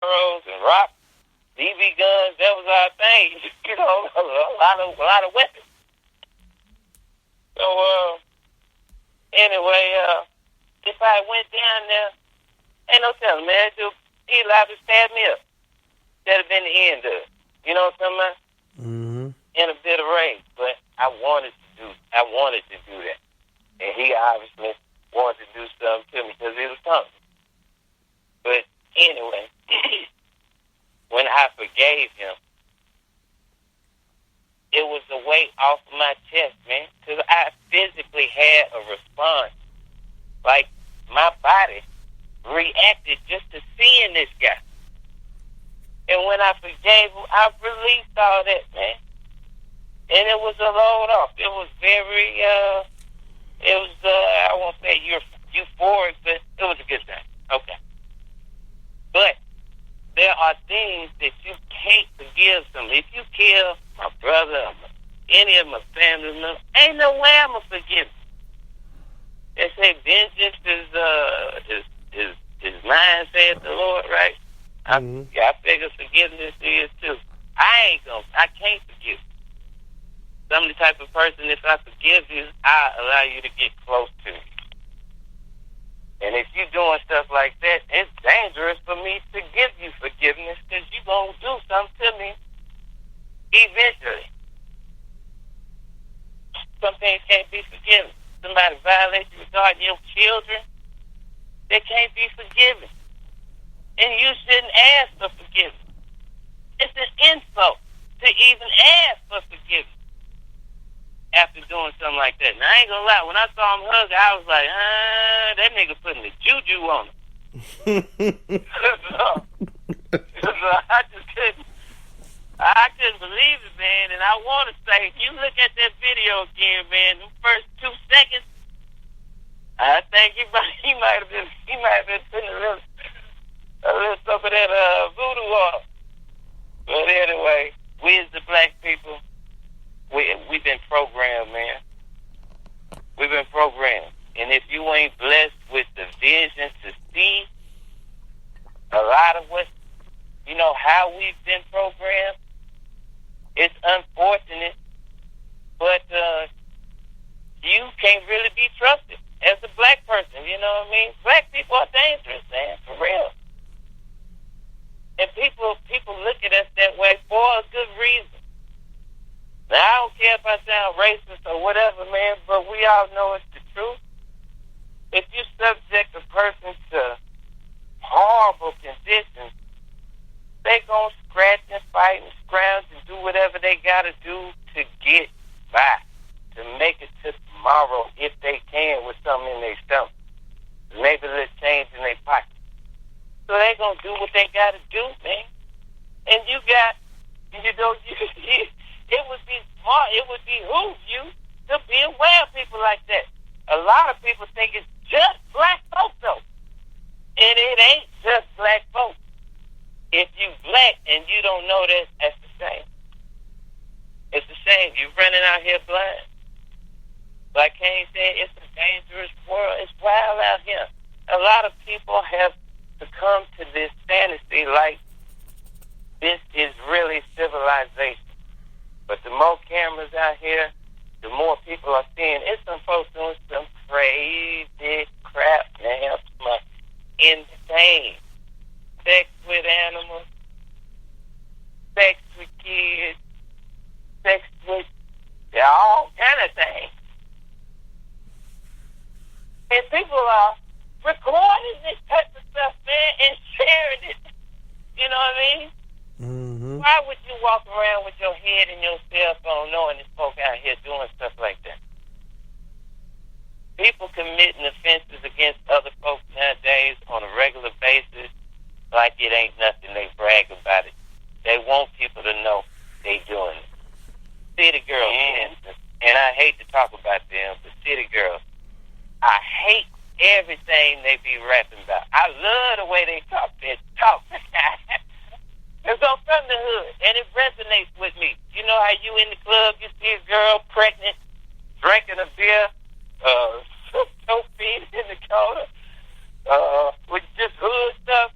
arrows and rocks, BB guns. That was our thing. A lot of weapons. So anyway, if I went down there, ain't no telling, man. He allowed to stab me up. That'd have been the end of it. You know what I'm talking about? Mm-hmm. In a bit of rage, but I wanted to do that, and he obviously wanted to do something to me because he was hungry. But anyway, when I forgave him, it was a weight off of my chest, man, because I physically had a response. Like, my body reacted just to seeing this guy. And when I forgave him, I released all that, man. And it was a load off. It was very, I won't say euphoric, but it was a good time. Okay. But there are things that you can't forgive somebody. If you kill my brother or any of my family members, ain't no way I'm going to forgive you. They say vengeance is mine, saith the Lord, right? Mm-hmm. I figure forgiveness is too. I can't forgive you. I'm the type of person, if I forgive you, I allow you to get close to me. And if you're doing stuff like that, it's dangerous for me to give you forgiveness because you're going to do something to me eventually. Some things can't be forgiven. Somebody violates you regarding your children, they can't be forgiven. And you shouldn't ask for forgiveness. It's an insult to even ask for forgiveness after doing something like that. Now, I ain't gonna lie, when I saw him hug, I was like, that nigga putting the juju on him. so I couldn't believe it, man. And I want to say, if you look at that video again, man, the first 2 seconds, I think he might have been putting a little stuff of that voodoo off. But anyway, we as the black people, we've been programmed, man. We've been programmed. And if you ain't blessed with the vision to see a lot of what, how we've been programmed, it's unfortunate, but you can't really be trusted as a black person, you know what I mean? Black people are dangerous, man, for real. And people look at us that way for a good reason. Now, I don't care if I sound racist or whatever, man, but we all know it's the truth. If you subject a person to horrible conditions, they gonna scratch and fight and scrounge and do whatever they gotta do to get by, to make it to tomorrow if they can with something in their stomach. Maybe a little change in their pocket. So they gonna do what they gotta do, man. And you got, it would be smart, it would behoove you to be aware of people like that. A lot of people think it's just black folks, though. And it ain't just black folks. If you black and you don't know that, that's the same. It's the same. You're running out here blind. Like Kane said, it's a dangerous world. It's wild out here. A lot of people have succumbed to this fantasy like this is really civilization. But the more cameras out here, the more people are seeing. It's some folks doing some crazy crap, man. Insane. Sex with animals, sex with kids, sex with all kind of things. And people are recording this type of stuff, man, and sharing it. You know what I mean? Mm-hmm. Why would you walk around with your head in your cell phone knowing this folk out here doing stuff like that? People committing offenses against other folks nowadays on a regular basis like it ain't nothing. They brag about it. They want people to know they doing it. City girls, for instance, and I hate to talk about them, but city girls, I hate everything they be rapping about. I love the way they talk. It's from the hood, and it resonates with me. You know how you in the club, you see a girl pregnant, drinking a beer, toe feet in the corner, with just hood stuff.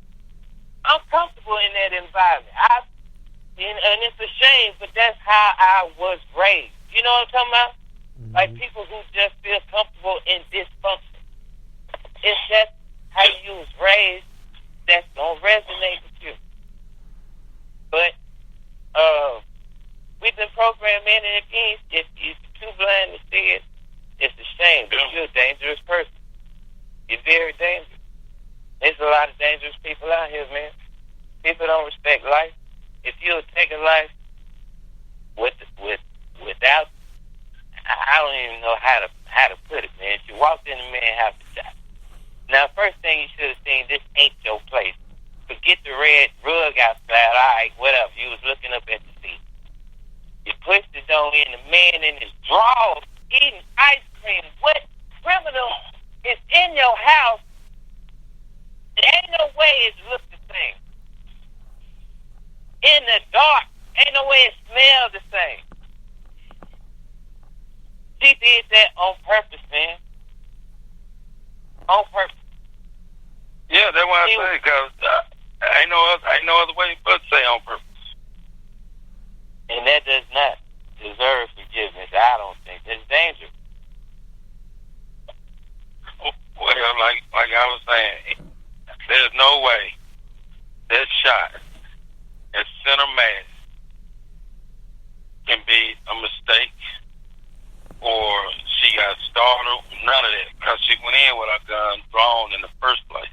I'm comfortable that environment. And it's a shame, but that's how I was raised. You know what I'm talking about? Mm-hmm. Like people who just feel comfortable in dysfunction. It's just how you was raised that's gonna resonate with you. But we've been programmed in, and if you're too blind to see it, it's a shame. But you're a dangerous person. You're very dangerous. There's a lot of dangerous people out here, man. People don't respect life. If you would take a life without, I don't even know how to put it, man. If you walked in the man's house to die. Now, first thing you should have seen, this ain't your place. Forget the red rug outside. All right, whatever. You was looking up at the sea. You pushed the door in, the man in his drawers eating ice cream. What criminal is in your house? There ain't no way it looks the same. In the dark, ain't no way it smells the same. She did that on purpose, man. On purpose. Yeah, that's what I say, because ain't no other way but say on purpose. And that does not deserve forgiveness. I don't think. It's dangerous. Well, like I was saying, there's no way that shot at center mass can be a mistake or she got startled. None of that, because she went in with her gun drawn in the first place.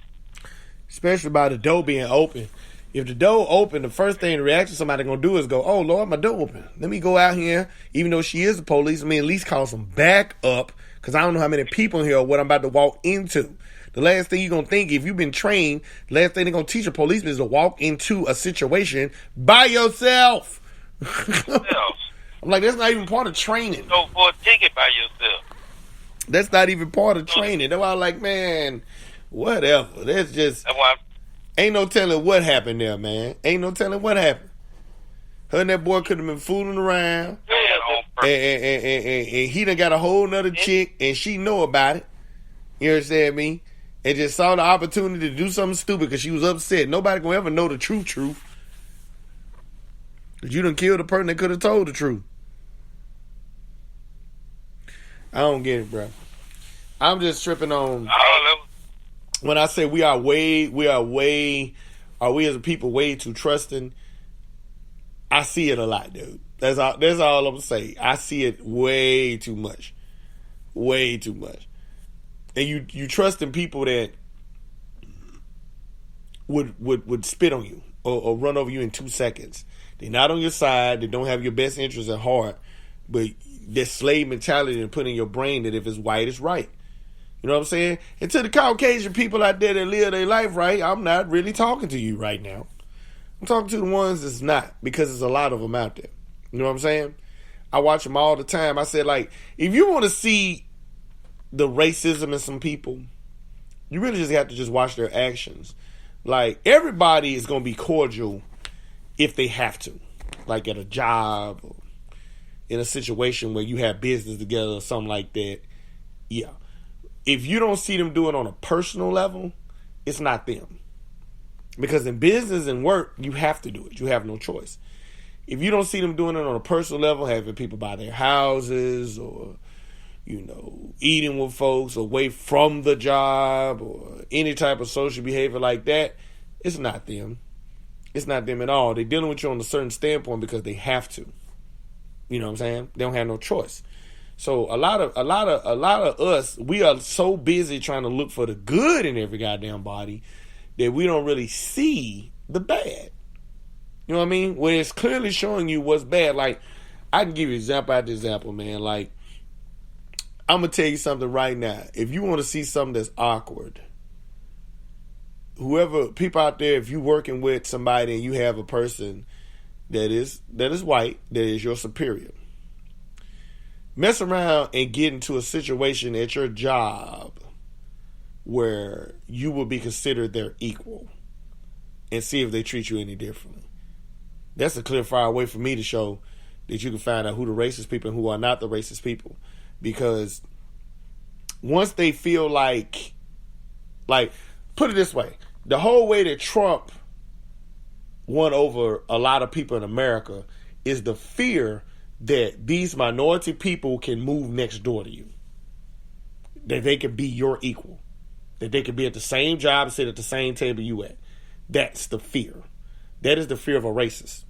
Especially by the door being open. If the door open, the first thing the reaction somebody gonna do is go, "Oh Lord, my door open. Let me go out here." Even though she is the police, I mean, at least call some backup, because I don't know how many people in here or what I'm about to walk into. The last thing you're gonna think, if you've been trained, the last thing they're gonna teach a policeman is to walk into a situation by yourself. I'm like, that's not even part of training. Go for a ticket by yourself. That's not even part of training. That's why I'm like, man, whatever. That's just. That's why Ain't no telling what happened there, man. Ain't no telling what happened. Her and that boy could have been fooling around. And he done got a whole nother chick, and she know about it. You understand me? And just saw the opportunity to do something stupid because she was upset. Nobody gonna ever know the truth. Because you done killed a person that could have told the truth. I don't get it, bro. I'm just tripping on... When I say we are we as a people way too trusting, I see it a lot, dude. That's all I'm gonna say. I see it way too much. Way too much. And you trusting people that would spit on you or run over you in 2 seconds. They're not on your side, they don't have your best interests at heart, but that slave mentality and put in your brain that if it's white, it's right. You know what I'm saying? And to the Caucasian people out there that live their life right, I'm not really talking to you right now. I'm talking to the ones that's not, because there's a lot of them out there. You know what I'm saying? I watch them all the time. I said, like, if you want to see the racism in some people, you really just have to just watch their actions. Like, everybody is going to be cordial if they have to. Like at a job or in a situation where you have business together or something like that. Yeah. If you don't see them do it on a personal level, it's not them. Because in business and work, you have to do it. You have no choice. If you don't see them doing it on a personal level, having people buy their houses or, eating with folks away from the job or any type of social behavior like that, it's not them. It's not them at all. They're dealing with you on a certain standpoint because they have to. You know what I'm saying? They don't have no choice. So a lot of us, we are so busy trying to look for the good in every goddamn body that we don't really see the bad. You know what I mean? When it's clearly showing you what's bad. Like, I can give you example after example, man. Like, I'm going to tell you something right now. If you want to see something that's awkward, people out there, if you're working with somebody and you have a person that is white, that is your superior, mess around and get into a situation at your job where you will be considered their equal and see if they treat you any differently. That's a clear fire way for me to show that you can find out who the racist people and who are not the racist people. Because once they feel like, put it this way, the whole way that Trump won over a lot of people in America is the fear that these minority people can move next door to you. That they can be your equal. That they can be at the same job and sit at the same table you at. That's the fear. That is the fear of a racist.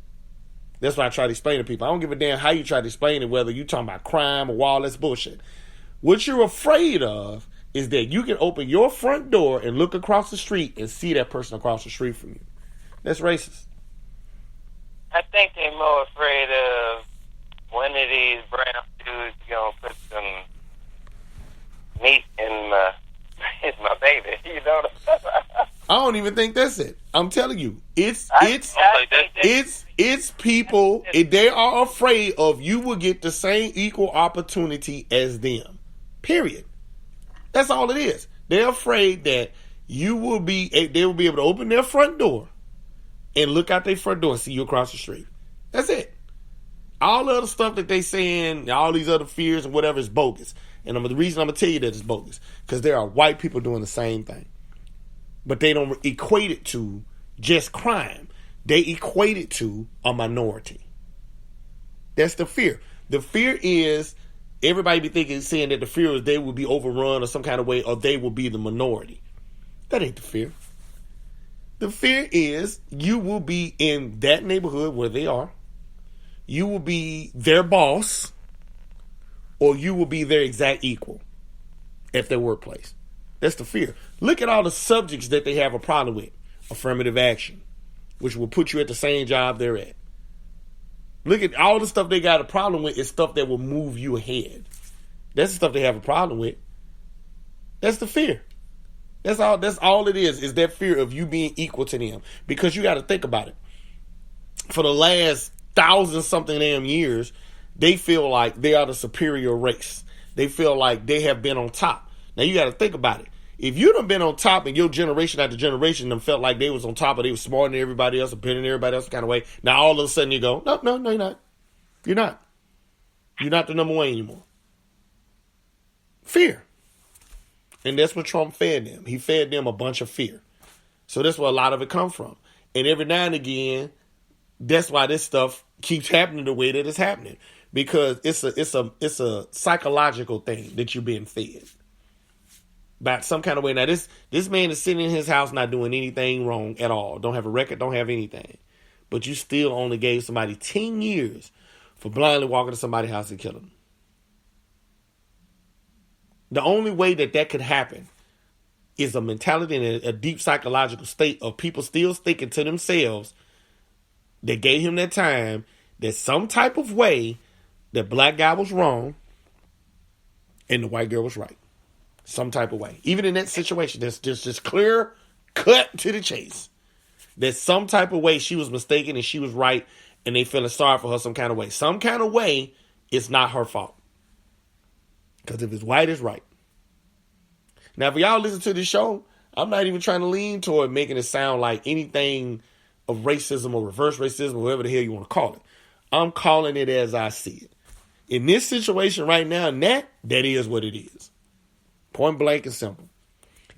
That's why I try to explain to people. I don't give a damn how you try to explain it, whether you're talking about crime or all that's bullshit. What you're afraid of is that you can open your front door and look across the street and see that person across the street from you. That's racist. I think they're more afraid of one of these brown dudes gonna put some meat in my baby. You know what I'm saying? I don't even think that's it. I'm telling you, it's people. They are afraid of you will get the same equal opportunity as them. Period. That's all it is. They're afraid that they will be able to open their front door and look out their front door and see you across the street. That's it. All the other stuff that they saying, all these other fears and whatever is bogus. And the reason I'm going to tell you that it's bogus, because there are white people doing the same thing. But they don't equate it to just crime. They equate it to a minority. That's the fear. The fear is, everybody be saying that the fear is they will be overrun or some kind of way, or they will be the minority. That ain't the fear. The fear is you will be in that neighborhood where they are. You will be their boss, or you will be their exact equal at their workplace. That's the fear. Look at all the subjects that they have a problem with. Affirmative action, which will put you at the same job they're at. Look at all the stuff they got a problem with is stuff that will move you ahead. That's the stuff they have a problem with. That's the fear. That's all it is that fear of you being equal to them. Because you got to think about it. For the last 1,000-something damn years, they feel like they are the superior race. They feel like they have been on top. Now you got to think about it. If you done been on top and your generation after generation them felt like they was on top, or they was smarter than everybody else, or better than everybody else kind of way, now all of a sudden you go, no, you're not. You're not. You're not the number one anymore. Fear. And that's what Trump fed them. He fed them a bunch of fear. So that's where a lot of it comes from. And every now and again, that's why this stuff keeps happening the way that it's happening. Because it's a psychological thing that you're being fed. By some kind of way. Now, this man is sitting in his house not doing anything wrong at all. Don't have a record, don't have anything. But you still only gave somebody 10 years for blindly walking to somebody's house and killing them. The only way that could happen is a mentality and a deep psychological state of people still thinking to themselves that gave him that time that some type of way that black guy was wrong and the white girl was right. Some type of way. Even in that situation, that's just clear cut to the chase. That some type of way she was mistaken and she was right and they feeling sorry for her some kind of way. Some kind of way, it's not her fault. Because if it's white, it's right. Now, if y'all listen to this show, I'm not even trying to lean toward making it sound like anything of racism or reverse racism or whatever the hell you want to call it. I'm calling it as I see it. In this situation right now, that is what it is. Point blank and simple.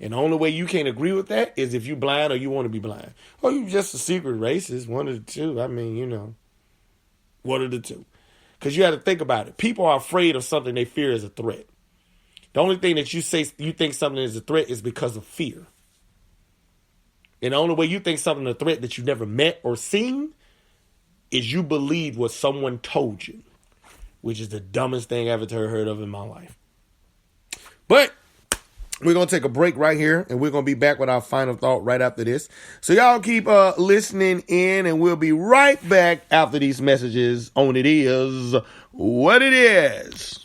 And the only way you can't agree with that is if you blind or you want to be blind. Or you just a secret racist, one of the two. I mean, one of the two. Because you got to think about it. People are afraid of something they fear is a threat. The only thing that you say you think something is a threat is because of fear. And the only way you think something is a threat that you've never met or seen is you believe what someone told you. Which is the dumbest thing I've ever heard of in my life. But we're going to take a break right here, and we're going to be back with our final thought right after this. So y'all keep listening in, and we'll be right back after these messages on It Is What It Is.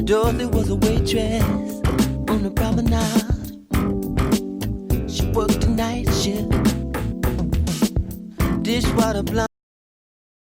Dorothy was a waitress on the promenade. She worked a night shift. dishwater blind.